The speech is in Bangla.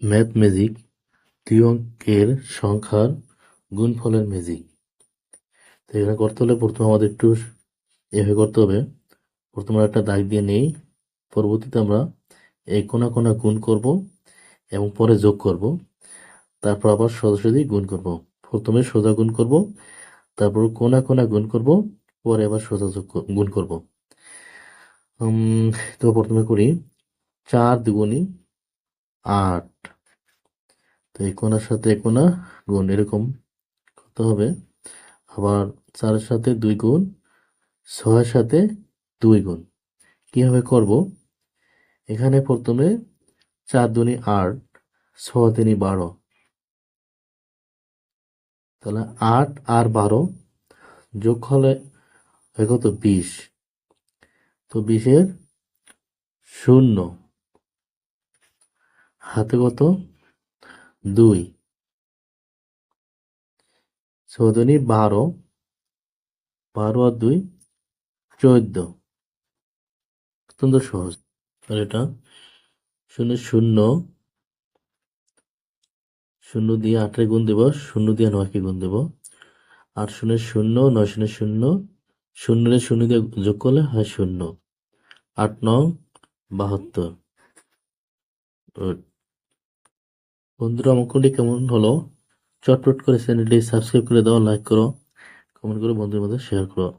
ম্যাথ ম্যাজিক, ২ অঙ্কের সংখ্যার গুণফলের ম্যাজিক। তো এখানে করতে হলে প্রথমে আমাদের একটু এভাবে করতে হবে। প্রথমে একটা দাগ দিয়ে নেই, পরবর্তীতে আমরা এই কোনা কোনা গুণ করব এবং পরে যোগ করব, তারপর আবার সোজাসুজি গুণ করব। প্রথমে সোজা গুণ করব, তারপর কোনা কোনা গুণ করব, পরে আবার সোজা গুণ করব। তো প্রথমে করি 4 দুগুণী 8। তো এই কোণার সাথে এই কোণা গুণ এরকম করতে হবে। আবার 4-এর সাথে 2 গুণ, 6-এর সাথে 2 গুণ। কিভাবে করব? এখানে প্রথমে 4 দুগুণী 8, 6 তিনি 12। তাহলে 8 আর 12 যোগ হলে হয় কত? 20। তো 20-এর 0 হাতে কত? 2। 6 দুগুণী 12, 12 আর 2 14। অত্যন্ত সহজ। আর এটা 0 0 0 দিয়ে 8-এর গুণ দেব, 0 দিয়ে 9-কে গুণ দেব। 8 শূন্যে 0, 9 শূন্যে 0, 0 0 দিয়ে যোগ করলে হয় 0। 8 9 72। বন্ধুরা, অঙ্কটি কেমন হলো? চটপট করে চ্যানেলটি সাবস্ক্রাইব করে দাও, লাইক করো, কমেন্ট করে বন্ধুদের মধ্যে শেয়ার করো।